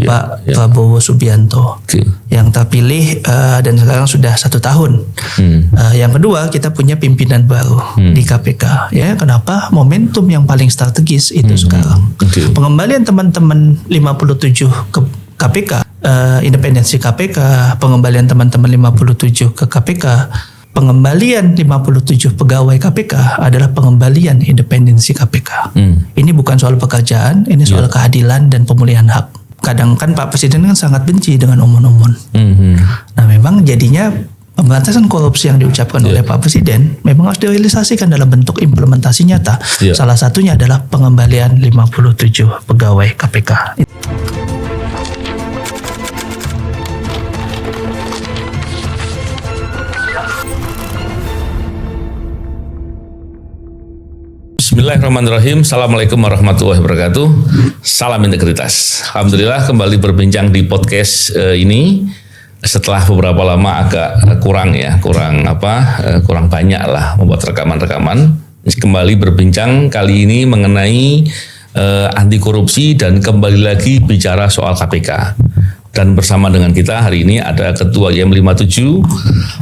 Pak Prabowo Subianto yang terpilih dan sekarang sudah 1 tahun. Yang kedua, kita punya pimpinan baru di KPK. Ya, kenapa? Momentum yang paling strategis itu sekarang. Pengembalian teman-teman 57 ke KPK, independensi KPK, pengembalian teman-teman 57 ke KPK, pengembalian 57 pegawai KPK adalah pengembalian independensi KPK. Ini bukan soal pekerjaan, ini soal keadilan dan pemulihan hak. Kadang kan Pak Presiden kan sangat benci dengan omon-omon. Nah, memang jadinya pemberantasan korupsi yang diucapkan oleh Pak Presiden memang harus direalisasikan dalam bentuk implementasi nyata. Salah satunya adalah pengembalian 57 pegawai KPK. Bismillahirrahmanirrahim. Assalamualaikum warahmatullahi wabarakatuh. Salam integritas. Alhamdulillah kembali berbincang di podcast ini setelah beberapa lama agak kurang banyak lah membuat rekaman-rekaman. Kembali berbincang kali ini mengenai anti korupsi dan kembali lagi bicara soal KPK. Dan bersama dengan kita hari ini ada Ketua YM57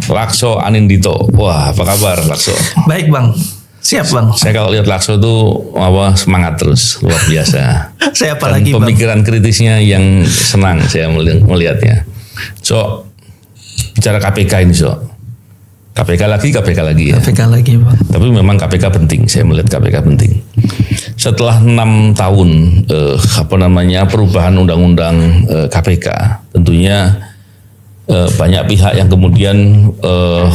Lakso Anindito. Wah, apa kabar Lakso? Baik Bang. Siap Bang. Saya kalau lihat Lakso tuh semangat terus, luar biasa. Saya apalagi Bang. Pemikiran kritisnya yang senang saya melihatnya. So, bicara KPK ini KPK lagi ya. KPK lagi Bang. Tapi memang KPK penting, saya melihat KPK penting. Setelah 6 tahun perubahan undang-undang KPK, tentunya banyak pihak yang kemudian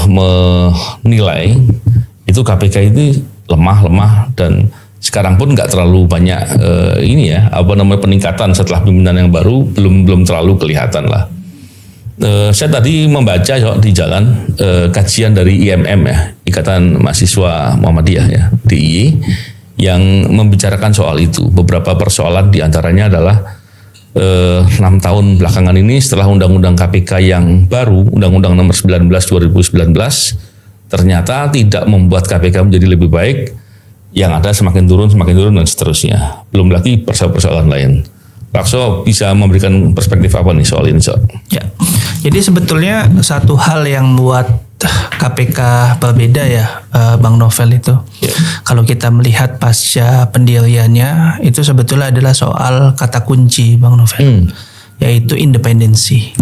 menilai itu KPK itu lemah dan sekarang pun nggak terlalu banyak peningkatan setelah pimpinan yang baru belum terlalu kelihatan lah. Saya tadi membaca di jalan kajian dari IMM ya, Ikatan Mahasiswa Muhammadiyah ya, DIY, yang membicarakan soal itu. Beberapa persoalan diantaranya adalah 6 tahun belakangan ini setelah Undang-Undang KPK yang baru, Undang-Undang Nomor 19 2019, ternyata tidak membuat KPK menjadi lebih baik, yang ada semakin turun dan seterusnya. Belum lagi persoalan lain. Lakso bisa memberikan perspektif apa nih soal ini? Ya, jadi sebetulnya satu hal yang membuat KPK berbeda ya, Bang Novel itu. Kalau kita melihat pasca pendiriannya, itu sebetulnya adalah soal kata kunci Bang Novel. Yaitu independensi.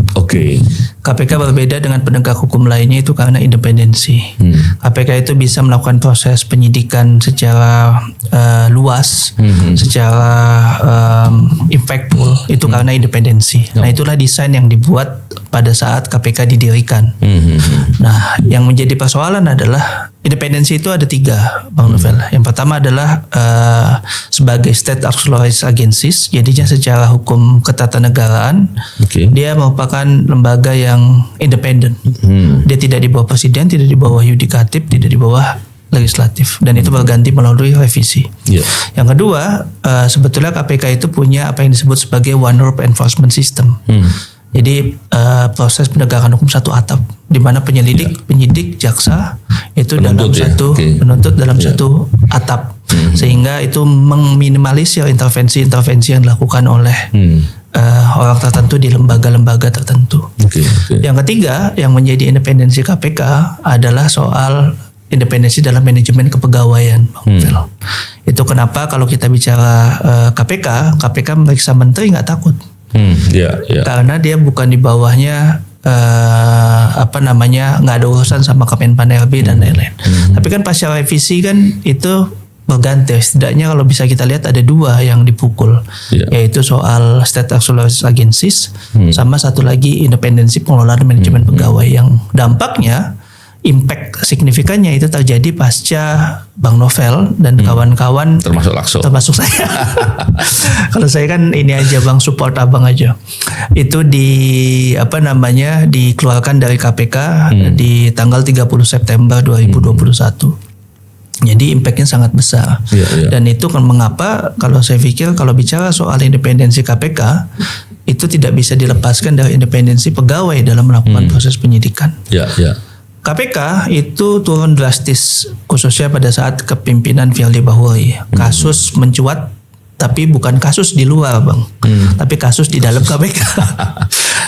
KPK berbeda dengan penegak hukum lainnya itu karena independensi. KPK itu bisa melakukan proses penyidikan secara luas, secara impactful, itu karena independensi. Nah, itulah desain yang dibuat pada saat KPK didirikan. Nah, yang menjadi persoalan adalah independensi itu ada 3, Bang Novel. Yang pertama adalah sebagai state authorized agencies, jadinya secara hukum ketatanegaraan dia merupakan lembaga yang independen. Dia tidak di bawah presiden, tidak di bawah yudikatif, tidak di bawah legislatif, dan itu berganti melalui revisi. Yang kedua, sebetulnya KPK itu punya apa yang disebut sebagai one rope enforcement system. Jadi proses penegakan hukum satu atap, di mana penyidik, jaksa itu penuntut dalam satu atap, sehingga itu meminimalisir intervensi-intervensi yang dilakukan oleh orang tertentu di lembaga-lembaga tertentu. Yang ketiga, yang menjadi independensi KPK adalah soal independensi dalam manajemen kepegawaian, Bang Novel. Itu kenapa kalau kita bicara KPK meriksa menteri nggak takut. Karena dia bukan di bawahnya nggak ada urusan sama Kemenpan RB dan lain-lain. Tapi kan pasca revisi kan itu berganti. Setidaknya kalau bisa kita lihat ada 2 yang dipukul, yaitu soal state authorized agencies sama satu lagi independensi pengelolaan manajemen pegawai, yang dampaknya impact signifikannya itu terjadi pasca Bang Novel dan kawan-kawan, termasuk saya. Kalau saya kan ini aja Bang, support abang aja. Itu dikeluarkan dari KPK di tanggal 30 September 2021. Jadi impactnya sangat besar. Dan itu kan mengapa kalau saya pikir kalau bicara soal independensi KPK itu tidak bisa dilepaskan dari independensi pegawai dalam melakukan proses penyidikan. KPK itu turun drastis khususnya pada saat kepemimpinan Firly Bahuri. Kasus mencuat tapi bukan kasus di luar Bang, tapi kasus di dalam KPK.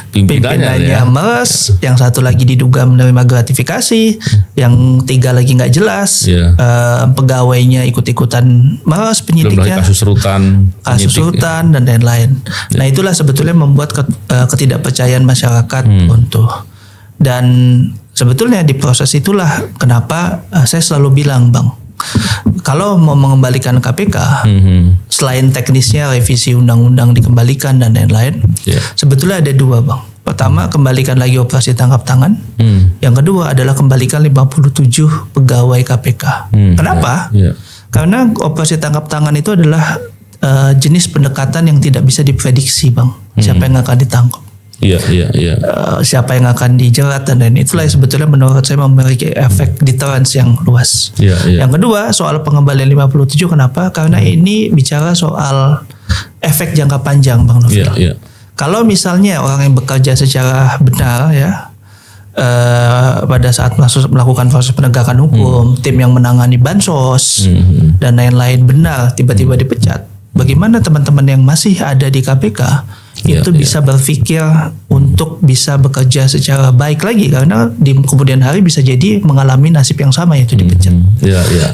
Pimpinannya meres, yang satu lagi diduga menerima gratifikasi, yang 3 lagi nggak jelas, pegawainya ikut-ikutan meres, penyidiknya kasus rutan dan lain-lain. Nah itulah sebetulnya membuat ketidakpercayaan masyarakat untuk, dan sebetulnya di proses itulah kenapa saya selalu bilang Bang, kalau mau mengembalikan KPK, selain teknisnya revisi undang-undang dikembalikan dan lain-lain, sebetulnya ada 2 Bang. Pertama, kembalikan lagi operasi tangkap tangan. Yang kedua adalah kembalikan 57 pegawai KPK. Kenapa? Karena operasi tangkap tangan itu adalah jenis pendekatan yang tidak bisa diprediksi Bang. Siapa yang akan ditangkap? Siapa yang akan dijerat dan lain, itulah yang sebetulnya menurut saya memiliki efek deterrence yang luas. Yang kedua, soal pengembalian 57, kenapa? Karena ini bicara soal efek jangka panjang Bang Novel. Kalau misalnya orang yang bekerja secara benar pada saat melakukan proses penegakan hukum, tim yang menangani bansos dan lain-lain benar, tiba-tiba dipecat, bagaimana teman-teman yang masih ada di KPK itu bisa berpikir untuk bisa bekerja secara baik lagi, karena di kemudian hari bisa jadi mengalami nasib yang sama, yaitu dipecat.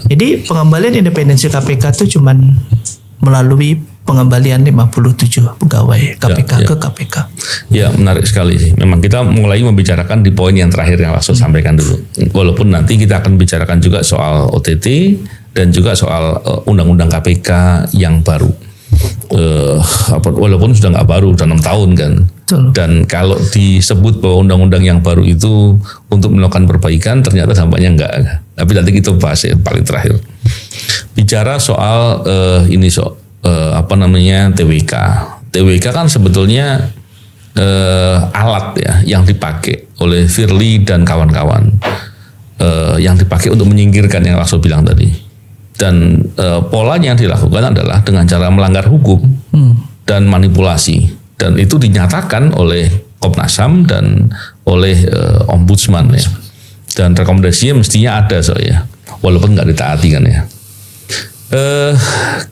Jadi pengembalian independensi KPK itu cuman melalui pengembalian 57 pegawai KPK ke KPK. Ya, menarik sekali sih. Memang kita mulai membicarakan di poin yang terakhir yang langsung sampaikan dulu. Walaupun nanti kita akan bicarakan juga soal OTT dan juga soal undang-undang KPK yang baru. Walaupun sudah nggak baru, udah 6 tahun kan. Betul. Dan kalau disebut bahwa undang-undang yang baru itu untuk melakukan perbaikan, ternyata dampaknya enggak. Tapi nanti kita bahas ya paling terakhir. Bicara soal TWK. TWK kan sebetulnya alat ya yang dipakai oleh Firly dan kawan-kawan, yang dipakai untuk menyingkirkan yang Lakso bilang tadi. Dan polanya yang dilakukan adalah dengan cara melanggar hukum dan manipulasi, dan itu dinyatakan oleh Komnas HAM dan oleh Ombudsman ya. Dan rekomendasinya mestinya ada soalnya, walaupun nggak ditaati kan ya.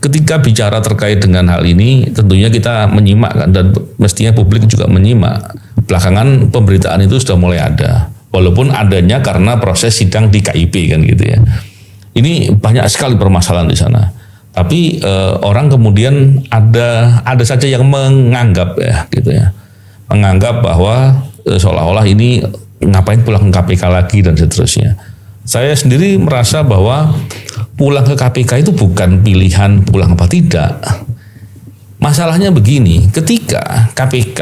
Ketika bicara terkait dengan hal ini, tentunya kita menyimak kan, dan mestinya publik juga menyimak. Belakangan pemberitaan itu sudah mulai ada, walaupun adanya karena proses sidang di KIP kan gitu ya. Ini banyak sekali permasalahan di sana. Tapi orang kemudian ada saja yang menganggap ya gitu ya, menganggap bahwa seolah-olah ini ngapain pulang ke KPK lagi dan seterusnya. Saya sendiri merasa bahwa pulang ke KPK itu bukan pilihan pulang apa tidak. Masalahnya begini, ketika KPK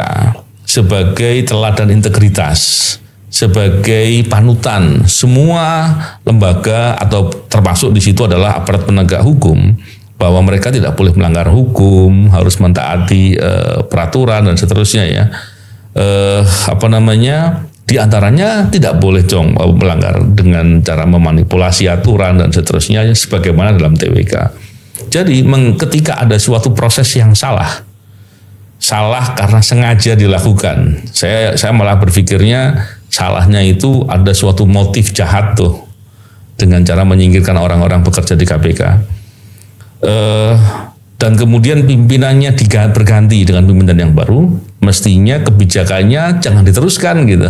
sebagai teladan integritas, sebagai panutan semua lembaga atau termasuk di situ adalah aparat penegak hukum, bahwa mereka tidak boleh melanggar hukum, harus mentaati peraturan dan seterusnya ya. Di antaranya tidak boleh melanggar dengan cara memanipulasi aturan dan seterusnya sebagaimana dalam TWK. Jadi ketika ada suatu proses yang salah karena sengaja dilakukan, saya malah berpikirnya salahnya itu ada suatu motif jahat tuh dengan cara menyingkirkan orang-orang bekerja di KPK. Dan kemudian pimpinannya berganti dengan pimpinan yang baru, mestinya kebijakannya jangan diteruskan gitu.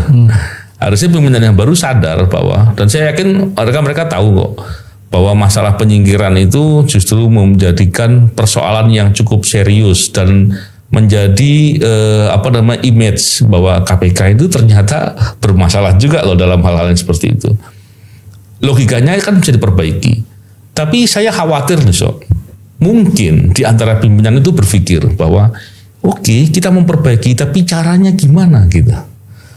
Harusnya pimpinan yang baru sadar bahwa, dan saya yakin mereka tahu kok, bahwa masalah penyingkiran itu justru menjadikan persoalan yang cukup serius dan menjadi image bahwa KPK itu ternyata bermasalah juga loh dalam hal-hal yang seperti itu. Logikanya kan bisa diperbaiki. Tapi saya khawatir nih mungkin di antara pimpinan itu berpikir bahwa oke, kita memperbaiki tapi caranya gimana gitu.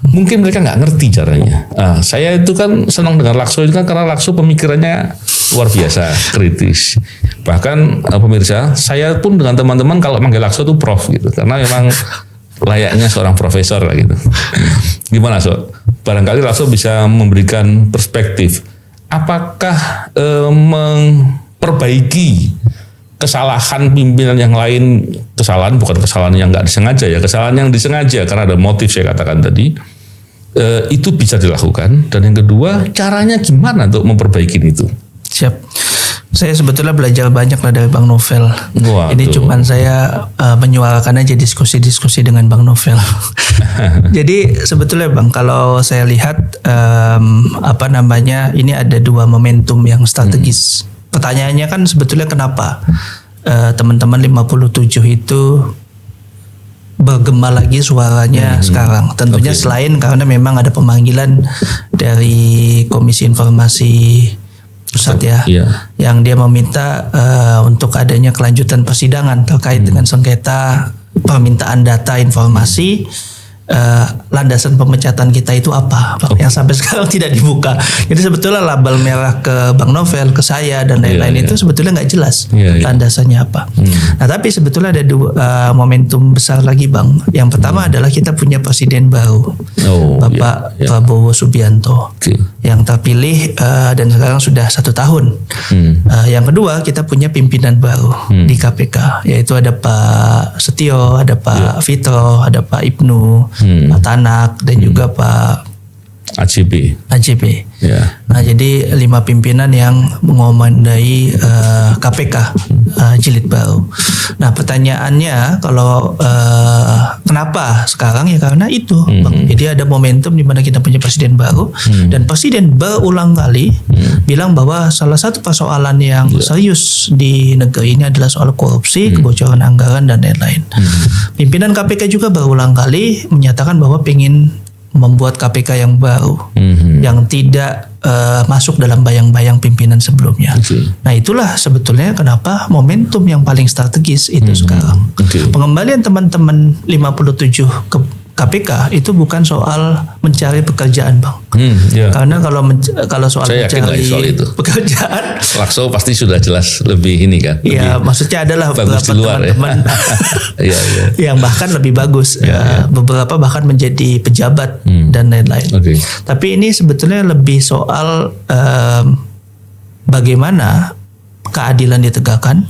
Mungkin mereka nggak ngerti caranya. Saya itu kan senang dengan Lakso itu kan karena Lakso pemikirannya luar biasa, kritis. Bahkan pemirsa, saya pun dengan teman-teman kalau manggil Lakso itu Prof gitu, karena memang layaknya seorang profesor lah gitu. Gimana barangkali Lakso bisa memberikan perspektif. Apakah memperbaiki kesalahan pimpinan yang lain, bukan kesalahan yang nggak disengaja ya, kesalahan yang disengaja karena ada motif saya katakan tadi, itu bisa dilakukan. Dan yang kedua, caranya gimana untuk memperbaiki itu? Siap. Saya sebetulnya belajar banyak lah dari Bang Novel. Waduh. Ini cuman saya menyuarakan aja diskusi-diskusi dengan Bang Novel. Jadi sebetulnya Bang, kalau saya lihat ini ada dua momentum yang strategis. Pertanyaannya kan sebetulnya kenapa teman-teman 57 itu bergema lagi suaranya sekarang. Tentunya selain karena memang ada pemanggilan dari Komisi Informasi Pusat yang dia meminta untuk adanya kelanjutan persidangan terkait dengan sengketa permintaan data informasi landasan pemecatan kita itu apa, yang sampai sekarang tidak dibuka. Jadi sebetulnya label merah ke Bang Novel, ke saya dan lain-lain itu sebetulnya nggak jelas landasannya apa. Nah tapi sebetulnya ada dua momentum besar lagi Bang. Yang pertama adalah kita punya presiden baru, Bapak Prabowo Subianto, yang terpilih dan sekarang sudah 1 tahun. Yang kedua kita punya pimpinan baru di KPK, yaitu ada Pak Setio, ada Pak Fitro, ada Pak Ibnu, Pak Tanak dan juga Pak AJB. Nah jadi 5 pimpinan yang mengomandai KPK jilid baru. Nah pertanyaannya kalau kenapa sekarang, ya karena itu Bang. Jadi ada momentum di mana kita punya presiden baru dan presiden berulang kali bilang bahwa salah satu persoalan yang serius di negeri ini adalah soal korupsi, kebocoran anggaran dan lain-lain. Pimpinan KPK juga berulang kali menyatakan bahwa ingin membuat KPK yang baru, yang tidak masuk dalam bayang-bayang pimpinan sebelumnya. Nah itulah sebetulnya kenapa momentum yang paling strategis itu sekarang. Pengembalian teman-teman 57 ke KPK itu bukan soal mencari pekerjaan Bang. Karena kalau soal saya mencari soal itu. pekerjaan, Lakso pasti sudah jelas lebih ini kan. Iya, maksudnya adalah beberapa teman-teman yang bahkan lebih bagus, beberapa bahkan menjadi pejabat dan lain-lain. Tapi ini sebetulnya lebih soal bagaimana keadilan ditegakkan.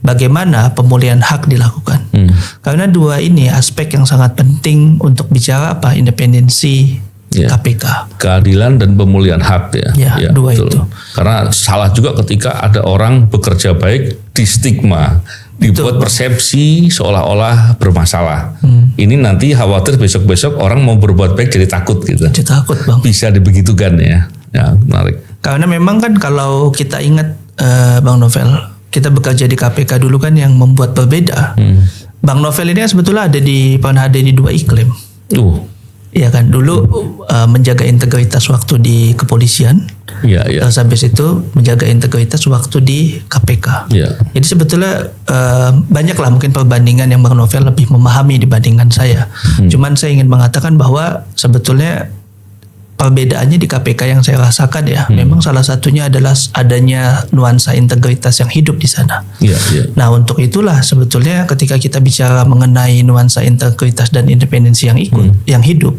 Bagaimana pemulihan hak dilakukan. Karena dua ini aspek yang sangat penting untuk bicara independensi KPK. Keadilan dan pemulihan hak dua betul. itu. Karena salah juga ketika ada orang bekerja baik di stigma, dibuat persepsi seolah-olah bermasalah. Ini nanti khawatir besok-besok orang mau berbuat baik jadi takut gitu. Jadi takut Bang. Bisa dibegitukan ya menarik. Karena memang kan kalau kita ingat Bang Novel, kita bekerja di KPK dulu kan yang membuat berbeda. Bang Novel ini sebetulnya pernah ada di 2 iklim. Iya kan, dulu menjaga integritas waktu di kepolisian. Terus habis itu menjaga integritas waktu di KPK. Jadi sebetulnya banyaklah mungkin perbandingan yang Bang Novel lebih memahami dibandingkan saya. Cuman saya ingin mengatakan bahwa sebetulnya perbedaannya di KPK yang saya rasakan memang salah satunya adalah adanya nuansa integritas yang hidup di sana. Nah untuk itulah sebetulnya ketika kita bicara mengenai nuansa integritas dan independensi yang hidup,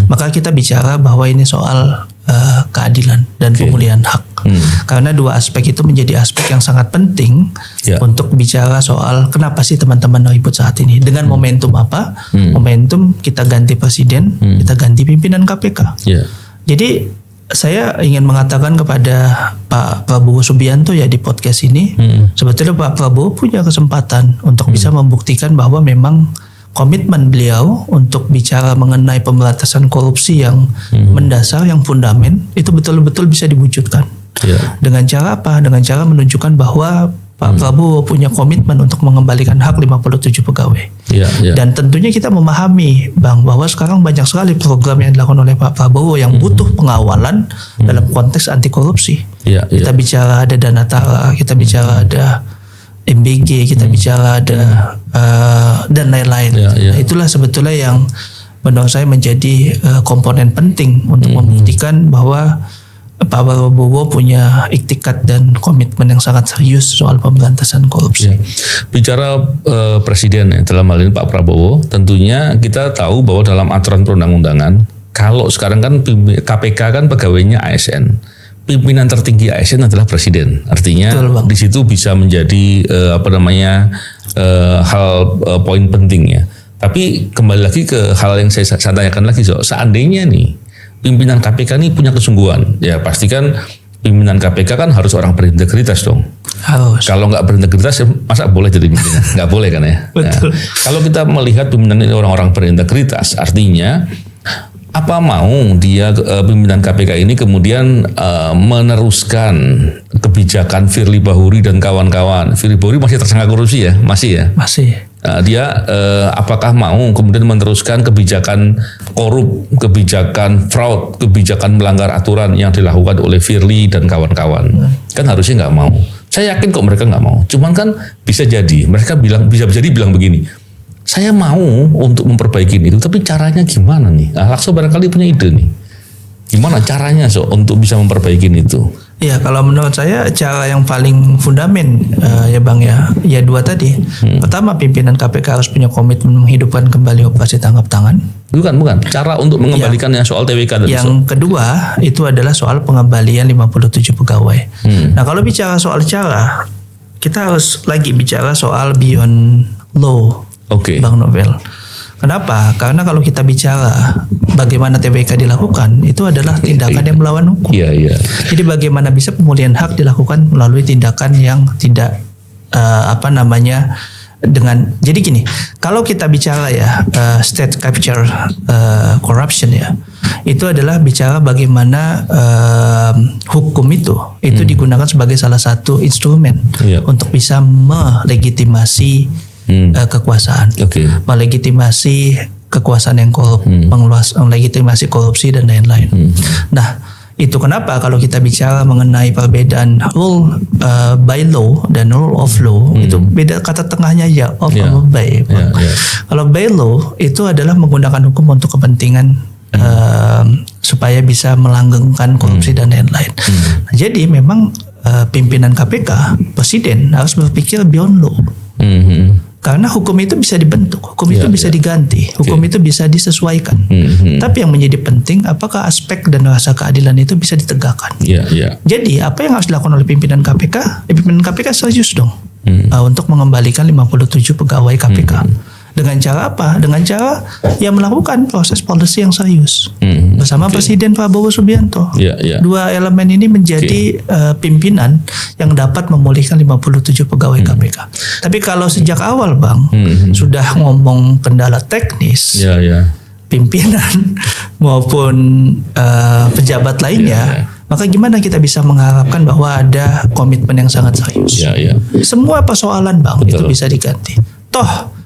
maka kita bicara bahwa ini soal keadilan dan pemulihan hak. Karena dua aspek itu menjadi aspek yang sangat penting untuk bicara soal kenapa sih teman-teman ribut saat ini. Dengan momentum apa? Momentum kita ganti presiden, kita ganti pimpinan KPK. Jadi saya ingin mengatakan kepada Pak Prabowo Subianto di podcast ini, sebetulnya Pak Prabowo punya kesempatan untuk bisa membuktikan bahwa memang komitmen beliau untuk bicara mengenai pemberantasan korupsi yang mendasar, yang fundamen, itu betul-betul bisa diwujudkan. Dengan cara apa? Dengan cara menunjukkan bahwa Pak Prabowo punya komitmen untuk mengembalikan hak 57 pegawai. Dan tentunya kita memahami Bang bahwa sekarang banyak sekali program yang dilakukan oleh Pak Prabowo yang butuh pengawalan dalam konteks anti korupsi. Kita bicara ada Danatara, kita bicara ada MBG, kita bicara ada dan lain-lain. Nah, itulah sebetulnya yang menurut saya menjadi komponen penting untuk membuktikan bahwa Pak Prabowo punya iktikat dan komitmen yang sangat serius soal pemberantasan korupsi. Bicara presiden dalam hal ini Pak Prabowo, tentunya kita tahu bahwa dalam aturan perundang-undangan, kalau sekarang kan KPK kan pegawainya ASN, pimpinan tertinggi ASN adalah presiden. Artinya di situ bisa menjadi poin penting ya. Tapi kembali lagi ke hal yang saya tanyakan lagi, seandainya nih pimpinan KPK ini punya kesungguhan, ya pastikan pimpinan KPK kan harus orang berintegritas dong. Harus. Kalau nggak berintegritas, masa boleh jadi pimpinan? Nggak boleh kan ya. Betul. Kalau kita melihat pimpinan ini orang-orang berintegritas, artinya apa mau dia pimpinan KPK ini kemudian meneruskan kebijakan Firly Bahuri dan kawan-kawan. Firly Bahuri masih tersangka korupsi ya, masih ya. Masih. Dia apakah mau kemudian meneruskan kebijakan korup, kebijakan fraud, kebijakan melanggar aturan yang dilakukan oleh Firly dan kawan-kawan? Kan harusnya nggak mau. Saya yakin kok mereka nggak mau. Cuman kan bisa jadi mereka bisa jadi bilang begini, saya mau untuk memperbaiki itu, tapi caranya gimana nih? Nah, Lakso barangkali punya ide nih. Gimana caranya untuk bisa memperbaiki itu? Ya, kalau menurut saya cara yang paling fundamen ya Bang ya dua tadi. Pertama, pimpinan KPK harus punya komitmen menghidupkan kembali operasi tangkap tangan. Bukan. Cara untuk mengembalikan yang soal TWK tadi. Yang kedua itu adalah soal pengembalian 57 pegawai. Nah, kalau bicara soal cara, kita harus lagi bicara soal beyond law. Oke. Bang Novel. Kenapa? Karena kalau kita bicara bagaimana TWK dilakukan, itu adalah tindakan yang melawan hukum. Iya. Jadi bagaimana bisa pemulihan hak dilakukan melalui tindakan yang tidak jadi gini, kalau kita bicara ya state capture corruption ya, itu adalah bicara bagaimana hukum itu digunakan sebagai salah satu instrumen untuk bisa melegitimasi kekuasaan, melegitimasi kekuasaan yang korup, melegitimasi korupsi dan lain-lain. Nah, itu kenapa kalau kita bicara mengenai perbedaan rule by law dan rule of law, itu beda kata tengahnya ya, of sama by. Kalau by law itu adalah menggunakan hukum untuk kepentingan supaya bisa melanggengkan korupsi dan lain-lain. Nah, jadi memang pimpinan KPK, presiden harus berpikir beyond law. Karena hukum itu bisa dibentuk, hukum itu bisa diganti, hukum itu bisa disesuaikan. Tapi yang menjadi penting, apakah aspek dan rasa keadilan itu bisa ditegakkan. Jadi apa yang harus dilakukan oleh pimpinan KPK? Pimpinan KPK serius dong untuk mengembalikan 57 pegawai KPK. Dengan cara apa? Dengan cara yang melakukan proses policy yang serius bersama Presiden Prabowo Subianto. Dua elemen ini menjadi pimpinan yang dapat memulihkan 57 pegawai KPK. Tapi kalau sejak awal Bang sudah ngomong kendala teknis, pimpinan maupun pejabat lainnya, maka gimana kita bisa mengharapkan bahwa ada komitmen yang sangat serius? Semua persoalan Bang itu bisa diganti. Toh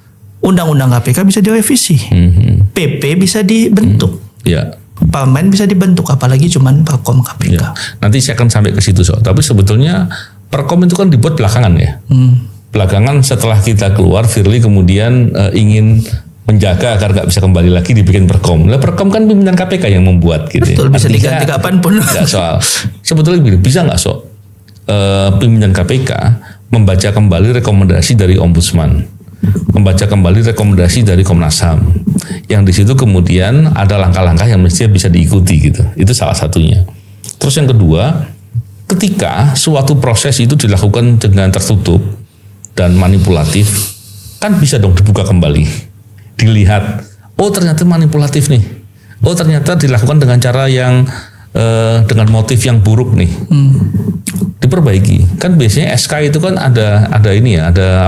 Undang-undang KPK bisa direvisi, PP bisa dibentuk, Parlemen bisa dibentuk, apalagi cuman Perkom KPK. Nanti saya akan sampai ke situ Tapi sebetulnya Perkom itu kan dibuat belakangan ya. Belakangan setelah kita keluar, Firly kemudian ingin menjaga agar nggak bisa kembali lagi dibikin Perkom. Nah, Perkom kan pimpinan KPK yang membuat gitu. Betul, bisa diganti kapanpun. Nggak soal. Sebetulnya bisa nggak pimpinan KPK membaca kembali rekomendasi dari Ombudsman, membaca kembali rekomendasi dari Komnas HAM, yang di situ kemudian ada langkah-langkah yang mestinya bisa diikuti gitu. Itu salah satunya. Terus yang kedua, ketika suatu proses itu dilakukan dengan tertutup dan manipulatif, kan bisa dong dibuka kembali, dilihat, oh ternyata manipulatif nih, oh ternyata dilakukan dengan cara yang dengan motif yang buruk nih, diperbaiki. Kan biasanya SK itu kan ada ini ya, ada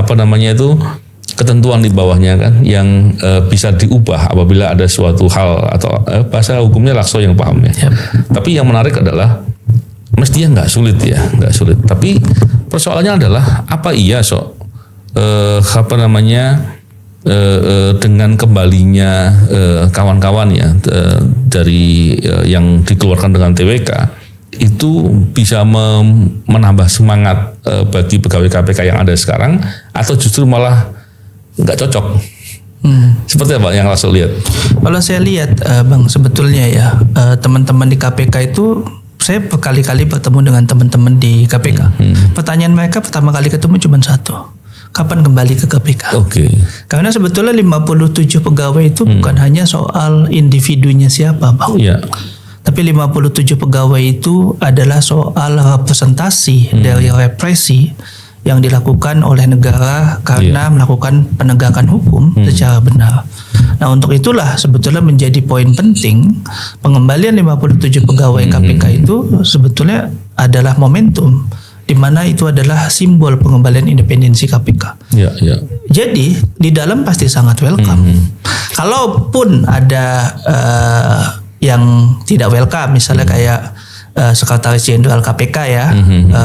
ketentuan di bawahnya kan yang bisa diubah apabila ada suatu hal atau bahasa hukumnya Lakso yang paham ya. Tapi yang menarik adalah mestinya nggak sulit. Tapi persoalannya adalah apa iya dengan kembalinya kawan-kawan ya dari yang dikeluarkan dengan TWK itu bisa menambah semangat bagi pegawai KPK yang ada sekarang, atau justru malah nggak cocok. Seperti apa yang langsung lihat? Kalau saya lihat Bang, sebetulnya ya teman-teman di KPK itu, saya berkali-kali bertemu dengan teman-teman di KPK. Pertanyaan mereka pertama kali ketemu cuma satu, kapan kembali ke KPK? Karena sebetulnya 57 pegawai itu bukan hanya soal individunya siapa Bang, tapi 57 pegawai itu adalah soal representasi dari represi yang dilakukan oleh negara karena melakukan penegakan hukum secara benar. Nah, untuk itulah sebetulnya menjadi poin penting pengembalian 57 pegawai KPK itu sebetulnya adalah momentum di mana itu adalah simbol pengembalian independensi KPK. Ya, ya. Jadi di dalam pasti sangat welcome. Kalaupun ada yang tidak welcome, misalnya kayak Sekretaris Jenderal KPK ya,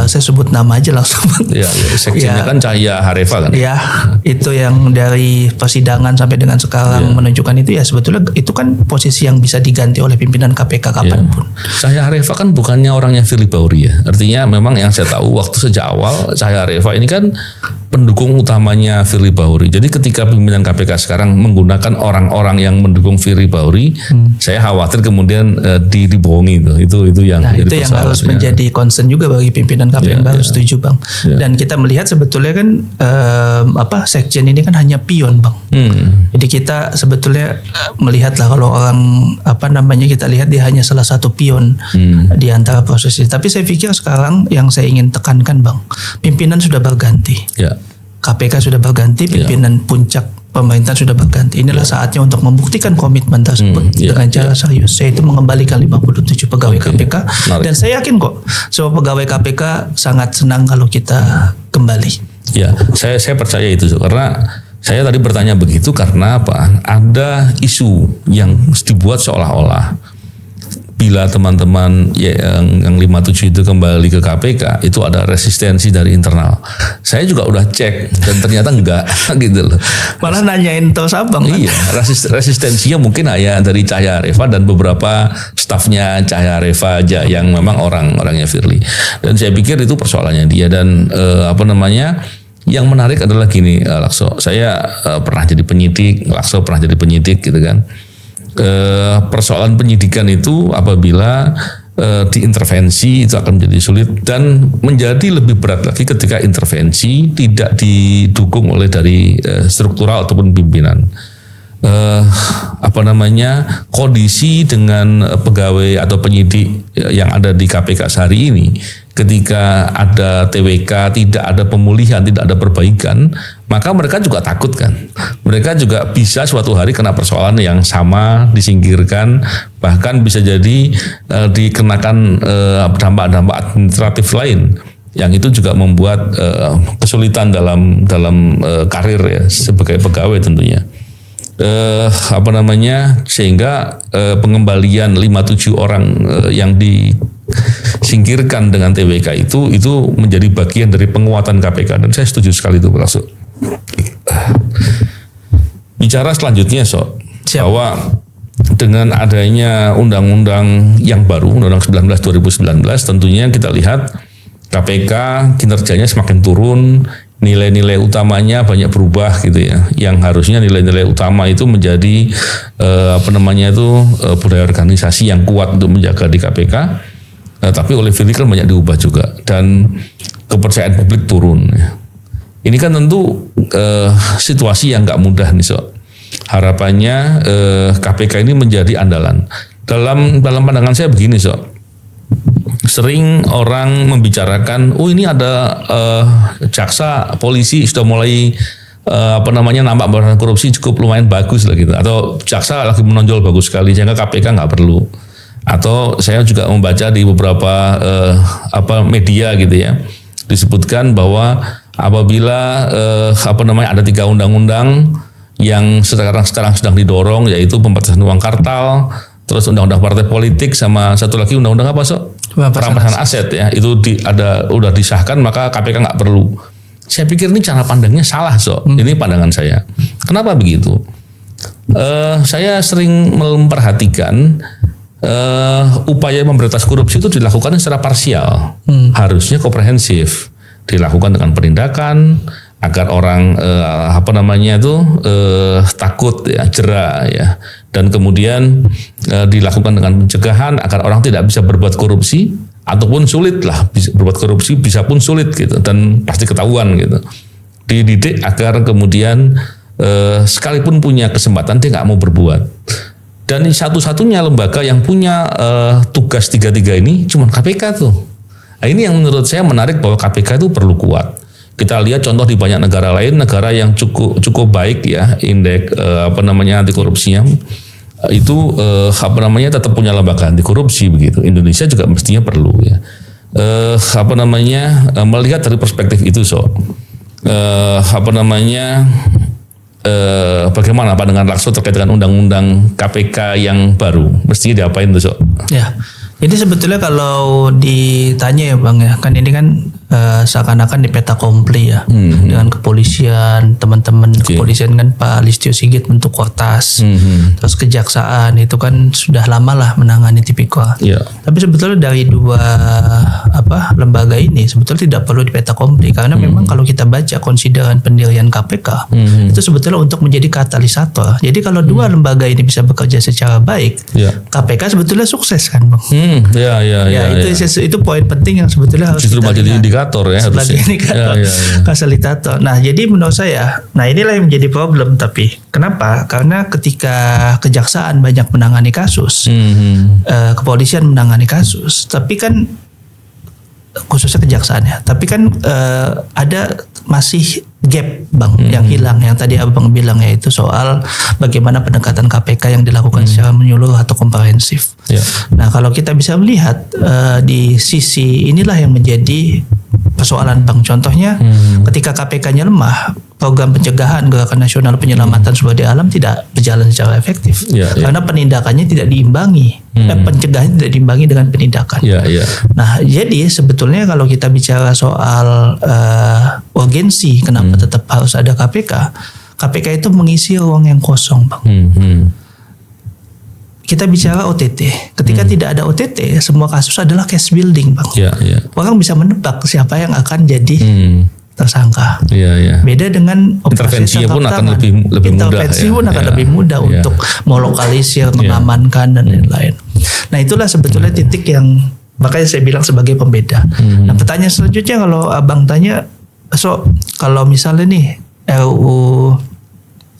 saya sebut nama aja langsung. Ya, sekjennya kan Cahya Harefa kan? Ya, itu yang dari persidangan sampai dengan sekarang menunjukkan itu ya sebetulnya itu kan posisi yang bisa diganti oleh pimpinan KPK kapanpun. Cahya Harefa kan bukannya orangnya Firly Bahuri ya, artinya memang yang saya tahu waktu sejak awal Cahya Harefa ini kan pendukung utamanya Firly Bahuri. Jadi ketika pimpinan KPK sekarang menggunakan orang-orang yang mendukung Firly Bahuri, saya khawatir kemudian dibohongi itu yang itu yang harus menjadi concern juga bagi pimpinan KPK baru. Setuju Bang. Dan kita melihat sebetulnya kan sekjen ini kan hanya pion Bang. Jadi kita sebetulnya melihat lah kalau orang kita lihat dia hanya salah satu pion di antara proses ini. Tapi saya pikir sekarang yang saya ingin tekankan Bang, pimpinan sudah berganti. KPK sudah berganti, pimpinan puncak pemerintahan sudah berganti. Inilah saatnya untuk membuktikan komitmen tersebut dengan cara serius, yaitu mengembalikan 57 pegawai KPK. Dan saya yakin kok semua pegawai KPK sangat senang kalau kita kembali. Ya, saya percaya itu karena saya tadi bertanya begitu karena apa? Ada isu yang dibuat seolah-olah bila teman-teman yang 57 itu kembali ke KPK itu ada resistensi dari internal. Saya juga udah cek dan ternyata enggak gitu loh. Malah nanyain terus Abang. Iya, resistensinya mungkin hanya dari Cahya Harefa dan beberapa stafnya Cahya Harefa aja yang memang orang-orangnya Firly. Dan saya pikir itu persoalannya dia dan yang menarik adalah gini, Lakso. Saya pernah jadi penyidik, Lakso pernah jadi penyidik gitu kan. Persoalan penyidikan itu apabila diintervensi itu akan menjadi sulit dan menjadi lebih berat lagi ketika intervensi tidak didukung oleh dari struktural ataupun pimpinan. Kondisi dengan pegawai atau penyidik yang ada di KPK sehari ini, ketika ada TWK, tidak ada pemulihan, tidak ada perbaikan, maka mereka juga takut kan. Mereka juga bisa suatu hari kena persoalan yang sama, disingkirkan, bahkan bisa jadi dikenakan dampak-dampak administratif lain. Yang itu juga membuat kesulitan dalam karir ya sebagai pegawai tentunya. Sehingga pengembalian 57 orang yang disingkirkan dengan TWK itu menjadi bagian dari penguatan KPK dan saya setuju sekali itu Pak. Bicara selanjutnya bahwa dengan adanya undang-undang yang baru, Undang-Undang 19 2019, tentunya kita lihat KPK kinerjanya semakin turun, nilai-nilai utamanya banyak berubah gitu ya. Yang harusnya nilai-nilai utama itu menjadi budaya organisasi yang kuat untuk menjaga di KPK. Tapi oleh Firly kan banyak diubah juga dan kepercayaan publik turun. Ini kan tentu situasi yang nggak mudah nih Harapannya KPK ini menjadi andalan. Dalam pandangan saya begini sering orang membicarakan, ini ada jaksa, polisi sudah mulai nampak pemberantasan korupsi cukup lumayan bagus lah gitu, atau jaksa lagi menonjol bagus sekali sehingga KPK nggak perlu. Atau saya juga membaca di beberapa media gitu ya, disebutkan bahwa apabila ada 3 undang-undang yang sekarang sedang didorong, yaitu pembatasan uang kartal, terus undang-undang partai politik, sama satu lagi undang-undang perampasan aset ya, itu udah disahkan maka KPK nggak perlu. Saya pikir ini cara pandangnya salah Ini pandangan saya. Kenapa begitu? Saya sering memperhatikan upaya memberantas korupsi itu dilakukan secara parsial, harusnya komprehensif, dilakukan dengan penindakan agar orang takut ya, jera ya, dan kemudian dilakukan dengan pencegahan agar orang tidak bisa berbuat korupsi ataupun sulit lah berbuat korupsi, bisa pun sulit gitu dan pasti ketahuan gitu. Dididik agar kemudian sekalipun punya kesempatan dia nggak mau berbuat. Dan satu-satunya lembaga yang punya tugas 3 ini cuma KPK tuh. Nah, ini yang menurut saya menarik bahwa KPK itu perlu kuat. Kita lihat contoh di banyak negara lain, negara yang cukup baik ya indeks anti korupsinya itu tetap punya lembaga anti korupsi begitu. Indonesia juga mestinya perlu ya. melihat dari perspektif itu bagaimana pandangan Lakso terkait dengan undang-undang KPK yang baru, mestinya diapain tuh Ya, jadi sebetulnya kalau ditanya ya Bang ya, kan ini kan seakan-akan di peta kompli ya, dengan kepolisian, teman-teman kepolisian kan Pak Listio Sigit bentuk Kortas, terus kejaksaan itu kan sudah lama lah menangani tipikor. Tapi sebetulnya dari dua lembaga ini sebetulnya tidak perlu di peta kompli, karena memang kalau kita baca konsideran pendirian KPK itu sebetulnya untuk menjadi katalisator. Jadi kalau dua lembaga ini bisa bekerja secara baik, KPK sebetulnya sukses kan Bang. Itu poin penting yang sebetulnya harus justru jadi indikator ya, sebagai indikator, fasilitator. Nah, jadi menurut saya, inilah yang menjadi problem. Tapi kenapa? Karena ketika kejaksaan banyak menangani kasus, kepolisian menangani kasus, tapi kan khususnya kejaksaan ya, tapi kan ada masih gap Bang yang hilang, yang tadi Abang bilang, yaitu soal bagaimana pendekatan KPK yang dilakukan secara menyeluruh atau komprehensif. Nah, kalau kita bisa melihat di sisi inilah yang menjadi persoalan Bang. Contohnya ketika KPK-nya lemah, program pencegahan Gerakan Nasional Penyelamatan Sumber Daya Alam tidak berjalan secara efektif karena penindakannya tidak diimbangi, pencegahan tidak diimbangi dengan penindakan. Nah, jadi sebetulnya kalau kita bicara soal urgensi, kenapa tetap harus ada KPK? KPK itu mengisi ruang yang kosong Bang. Kita bicara OTT. Ketika tidak ada OTT, semua kasus adalah case building Bang. Orang bisa menebak siapa yang akan jadi tersangka. Beda dengan intervensinya pun akan lebih mudah. Intervensi pun akan lebih mudah untuk melokalisir, mengamankan dan lain-lain. Nah, itulah sebetulnya titik yang makanya saya bilang sebagai pembeda. Nah, pertanyaan selanjutnya kalau Abang tanya, kalau misalnya nih RUU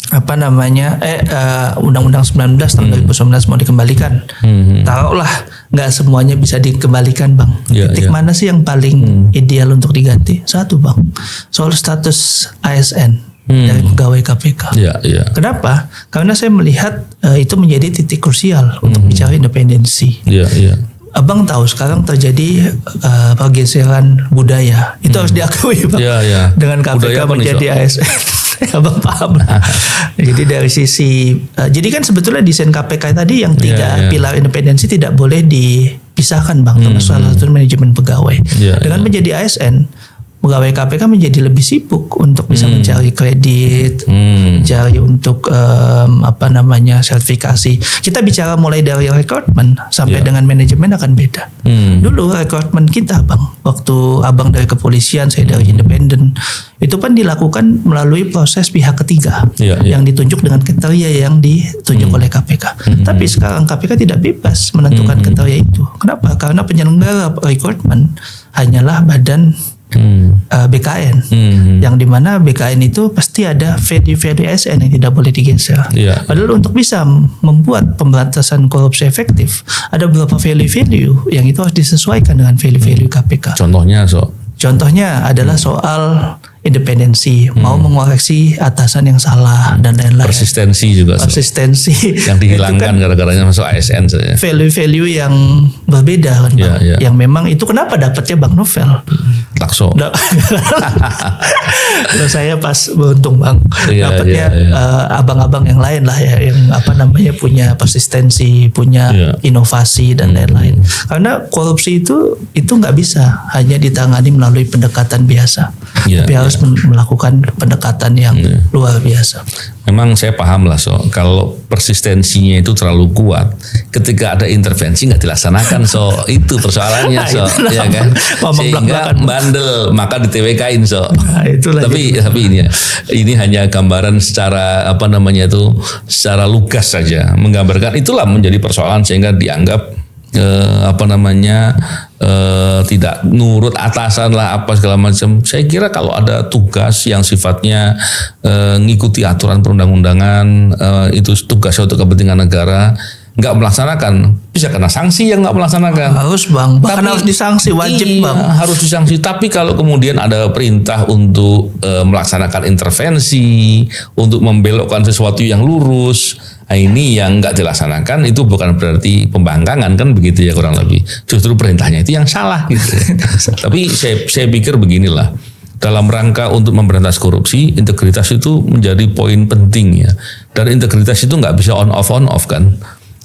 Undang-Undang 19 tahun 2019 mau dikembalikan, taruhlah nggak semuanya bisa dikembalikan Bang. Titik mana sih yang paling ideal untuk diganti? Satu Bang, soal status ASN dari pegawai KPK. Kenapa? Karena saya melihat itu menjadi titik krusial untuk bicara independensi. Abang tahu sekarang terjadi pergeseran budaya, itu harus diakui Bang. Dengan KPK menjadi ASN. Abang paham lah. Jadi dari sisi jadi kan sebetulnya desain KPK tadi yang tiga pilar independensi tidak boleh dipisahkan Bang, termasuk salah satu manajemen pegawai. Dengan menjadi ASN, pegawai KPK menjadi lebih sibuk untuk bisa mencari kredit, cari untuk sertifikasi. Kita bicara mulai dari rekrutmen sampai dengan manajemen akan beda. Dulu rekrutmen kita Bang, waktu Abang dari kepolisian, saya dari independen, itu kan dilakukan melalui proses pihak ketiga yang ditunjuk dengan kriteria yang ditunjuk oleh KPK. Tapi sekarang KPK tidak bebas menentukan kriteria itu. Kenapa? Karena penyelenggara rekrutmen hanyalah badan BKN, yang dimana BKN itu pasti ada value ASN yang tidak boleh digeser. Padahal untuk bisa membuat pemberantasan korupsi efektif, ada beberapa value yang itu harus disesuaikan dengan value KPK. Contohnya adalah soal independensi, mau mengoreksi atasan yang salah dan lain-lain. Persistensi yang dihilangkan gara-garanya masuk ASN saja. Value yang berbeda kan Bang. Yang memang itu kenapa dapatnya Bang Novel Lakso. Kalau saya pas beruntung Bang, dapatnya abang-abang yang lain lah ya, yang punya persistensi, punya inovasi dan lain-lain. Karena korupsi itu nggak bisa hanya ditangani melalui pendekatan biasa, tapi harus melakukan pendekatan yang luar biasa. Memang saya paham lah kalau persistensinya itu terlalu kuat, ketika ada intervensi nggak dilaksanakan itu persoalannya ya kan, sehingga bandel maka di-TWK-in tapi ini hanya gambaran secara secara lugas saja menggambarkan itulah menjadi persoalan sehingga dianggap tidak nurut atasan lah apa segala macam. Saya kira kalau ada tugas yang sifatnya ngikuti aturan perundang-undangan, itu tugasnya untuk kepentingan negara, nggak melaksanakan bisa kena sanksi yang nggak melaksanakan. Harus Bang, bahkan harus disanksi, wajib Bang. Harus disanksi. Tapi kalau kemudian ada perintah untuk melaksanakan intervensi, untuk membelokkan sesuatu yang lurus, Nah, ini yang nggak dilaksanakan itu bukan berarti pembangkangan kan begitu ya kurang lebih. Justru perintahnya itu yang salah gitu. Tapi saya pikir beginilah. Dalam rangka untuk memberantas korupsi, integritas itu menjadi poin penting ya. Dan integritas itu nggak bisa on off kan.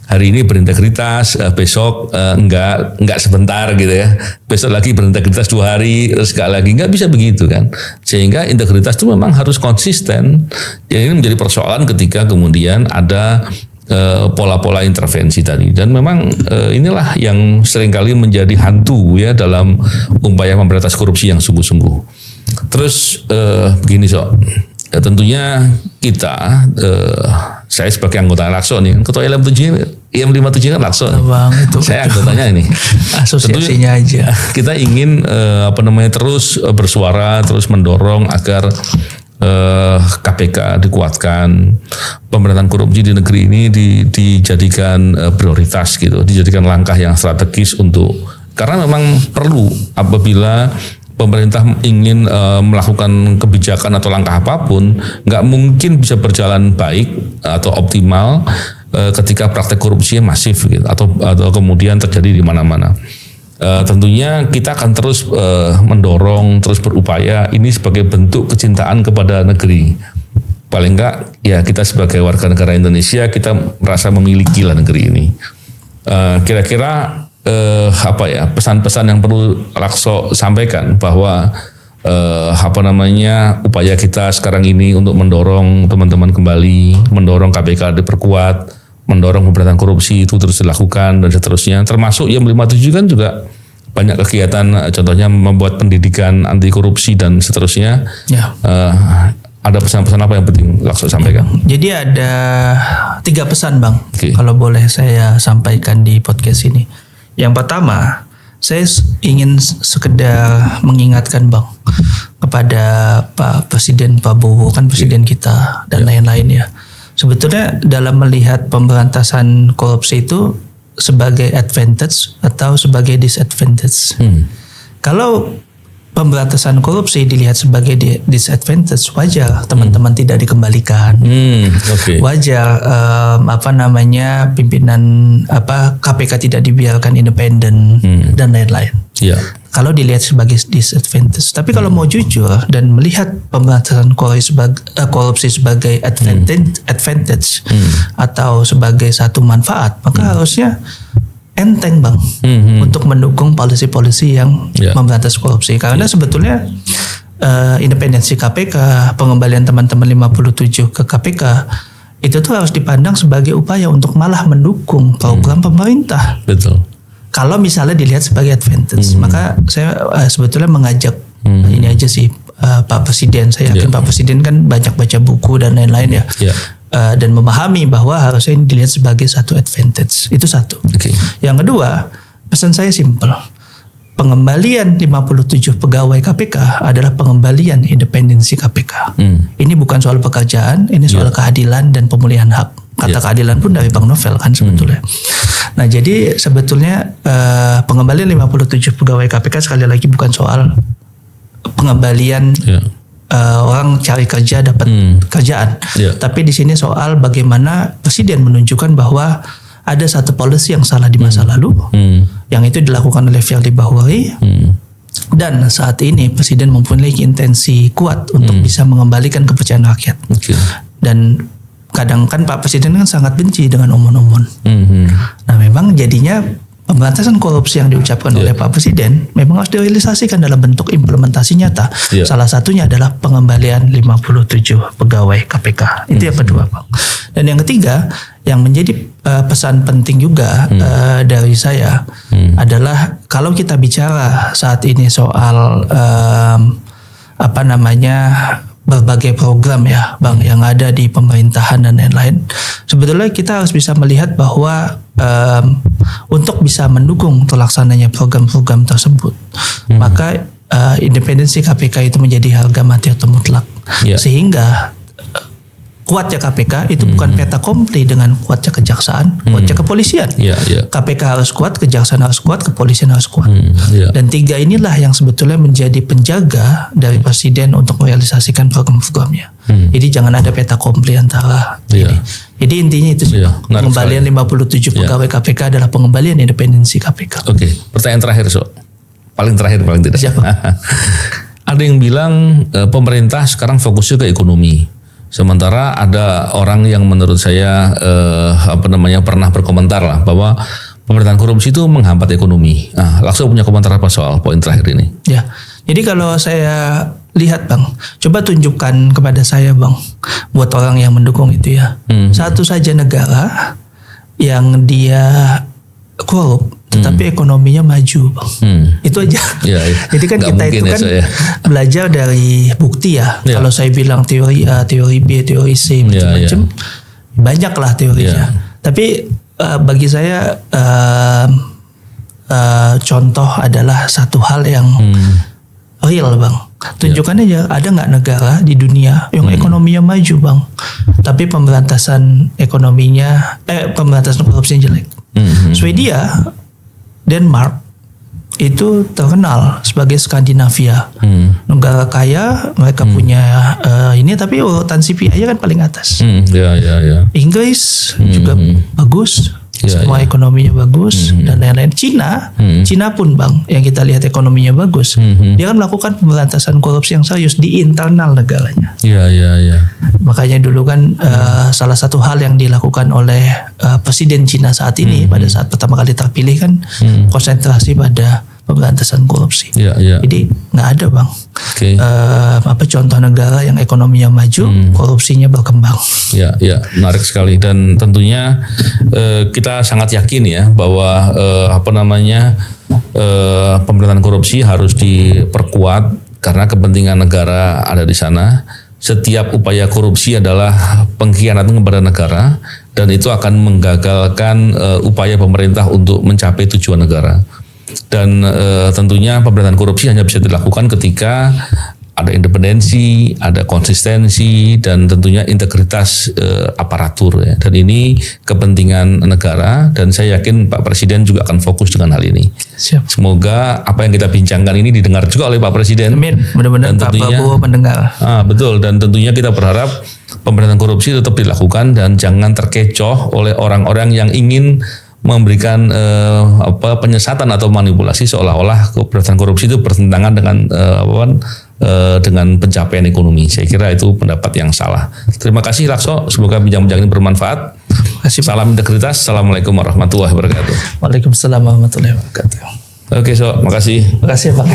Hari ini berintegritas, besok enggak sebentar gitu ya. Besok lagi berintegritas 2 hari, terus nggak bisa begitu kan. Sehingga integritas itu memang harus konsisten. Jadi ini menjadi persoalan ketika kemudian ada pola-pola intervensi tadi. Dan memang inilah yang seringkali menjadi hantu ya dalam upaya memberantas korupsi yang sungguh-sungguh. Terus begini ya, tentunya kita saya sebagai anggota Lakso nih, ketua IM57 kan Lakso. Bang, itu saya anggotanya ini. Asosiasinya aja. Kita ingin terus bersuara, terus mendorong agar KPK dikuatkan, pemberantasan korupsi di negeri ini dijadikan prioritas gitu, dijadikan langkah yang strategis karena memang perlu apabila pemerintah ingin melakukan kebijakan atau langkah apapun, nggak mungkin bisa berjalan baik atau optimal ketika praktek korupsinya masif gitu, atau kemudian terjadi di mana-mana. Tentunya kita akan terus mendorong, terus berupaya ini sebagai bentuk kecintaan kepada negeri. Paling enggak ya kita sebagai warga negara Indonesia kita merasa memiliki lah negeri ini. Kira-kira pesan-pesan yang perlu Lakso sampaikan bahwa upaya kita sekarang ini untuk mendorong teman-teman kembali, mendorong KPK diperkuat, mendorong pemberantasan korupsi itu terus dilakukan dan seterusnya. Termasuk yang 57 kan juga banyak kegiatan, contohnya membuat pendidikan anti korupsi dan seterusnya. Ya. Ada pesan-pesan apa yang penting Lakso sampaikan? Jadi ada 3 pesan Bang, kalau boleh saya sampaikan di podcast ini. Yang pertama, saya ingin sekedar mengingatkan Bang kepada Pak Presiden Prabowo, kan Presiden kita dan lain-lain ya. Sebetulnya dalam melihat pemberantasan korupsi itu sebagai advantage atau sebagai disadvantage. Kalau pemberantasan korupsi dilihat sebagai disadvantage, wajar teman-teman tidak dikembalikan. Wajar pimpinan KPK tidak dibiarkan independen dan lain-lain. Kalau dilihat sebagai disadvantage. Tapi kalau mau jujur dan melihat pemberantasan korupsi sebagai advantage atau sebagai satu manfaat, maka harusnya enteng Bang untuk mendukung polisi-polisi yang memberantas korupsi. Karena sebetulnya independensi KPK, pengembalian teman-teman 57 ke KPK itu tuh harus dipandang sebagai upaya untuk malah mendukung program pemerintah. Betul. Kalau misalnya dilihat sebagai advantage, maka saya sebetulnya mengajak ini aja sih Pak Presiden. Saya yakin Pak Presiden kan banyak baca buku dan lain-lain ya. Dan memahami bahwa harusnya ini dilihat sebagai satu advantage. Itu satu. Yang kedua, pesan saya simpel. Pengembalian 57 pegawai KPK adalah pengembalian independensi KPK. Ini bukan soal pekerjaan, ini soal keadilan dan pemulihan hak. Kata keadilan pun dari Bang Novel kan sebetulnya. Nah jadi sebetulnya pengembalian 57 pegawai KPK sekali lagi bukan soal pengembalian orang cari kerja dapat kerjaan. Tapi di sini soal bagaimana Presiden menunjukkan bahwa ada satu policy yang salah di masa lalu, yang itu dilakukan oleh Firly Bahuri, dan saat ini Presiden mempunyai intensi kuat untuk bisa mengembalikan kepercayaan rakyat. Dan kadang kan Pak Presiden kan sangat benci dengan omon-omon. Nah memang jadinya pemberantasan korupsi yang diucapkan oleh Pak Presiden memang harus direalisasikan dalam bentuk implementasi nyata. Salah satunya adalah pengembalian 57 pegawai KPK. Itu yang kedua Bang. Dan yang ketiga yang menjadi pesan penting juga dari saya adalah kalau kita bicara saat ini soal berbagai program ya Bang yang ada di pemerintahan dan lain-lain, sebetulnya kita harus bisa melihat bahwa untuk bisa mendukung terlaksananya program-program tersebut maka independensi KPK itu menjadi harga mati atau mutlak, sehingga kuatnya KPK itu bukan peta komplit dengan kuatnya kejaksaan, kuatnya kepolisian. KPK harus kuat, kejaksaan harus kuat, kepolisian harus kuat. Dan tiga inilah yang sebetulnya menjadi penjaga dari presiden untuk merealisasikan program-programnya. Jadi jangan ada peta komplit antara ini. Jadi intinya itu sih, pengembalian 57 pegawai KPK adalah pengembalian independensi KPK. Oke, pertanyaan terakhir, paling terakhir paling tidak. Siapa? Ada yang bilang pemerintah sekarang fokusnya ke ekonomi. Sementara ada orang yang menurut saya pernah berkomentar lah bahwa pemerintahan korupsi itu menghambat ekonomi. Nah, langsung punya komentar apa soal poin terakhir ini? Ya, jadi kalau saya lihat Bang, coba tunjukkan kepada saya Bang, buat orang yang mendukung itu ya. Satu saja negara yang dia korup tetapi ekonominya maju Bang. Itu aja. Jadi kan kita itu kan belajar dari bukti ya. Kalau saya bilang teori A, teori B, teori C macam-macam, banyak lah teorinya. Tapi bagi saya contoh adalah satu hal yang real Bang. Tunjukkan aja ada nggak negara di dunia yang ekonominya maju Bang, tapi pemberantasan korupsinya jelek. Swedia, Denmark itu terkenal sebagai Skandinavia, negara kaya, mereka punya ini, tapi urutan CPI kan paling atas. Inggris juga bagus, semua ekonominya bagus dan lain-lain. Cina pun Bang, yang kita lihat ekonominya bagus, dia kan melakukan pemberantasan korupsi yang serius di internal negaranya. Makanya dulu kan salah satu hal yang dilakukan oleh Presiden Cina saat ini pada saat pertama kali terpilih kan konsentrasi pada pemberantasan korupsi. Jadi nggak ada Bang contoh negara yang ekonominya maju, korupsinya berkembang. Menarik sekali, dan tentunya kita sangat yakin ya bahwa pemberantasan korupsi harus diperkuat karena kepentingan negara ada di sana. Setiap upaya korupsi adalah pengkhianatan kepada negara dan itu akan menggagalkan upaya pemerintah untuk mencapai tujuan negara. Dan tentunya pemberantasan korupsi hanya bisa dilakukan ketika ada independensi, ada konsistensi, dan tentunya integritas aparatur ya. Dan ini kepentingan negara, dan saya yakin Pak Presiden juga akan fokus dengan hal ini. Siap. Semoga apa yang kita bincangkan ini didengar juga oleh Pak Presiden. Amin. Mudah-mudahan Pak Prabowo mendengar. Betul, dan tentunya kita berharap pemberantasan korupsi tetap dilakukan dan jangan terkecoh oleh orang-orang yang ingin memberikan penyesatan atau manipulasi seolah-olah pemberantasan korupsi itu bertentangan dengan pencapaian ekonomi. Saya kira itu pendapat yang salah. Terima kasih Lakso, semoga bincang-bincang ini bermanfaat. Salam integritas. Assalamualaikum warahmatullahi wabarakatuh. Waalaikumsalam warahmatullahi wabarakatuh. Oke, makasih. Makasih Pak.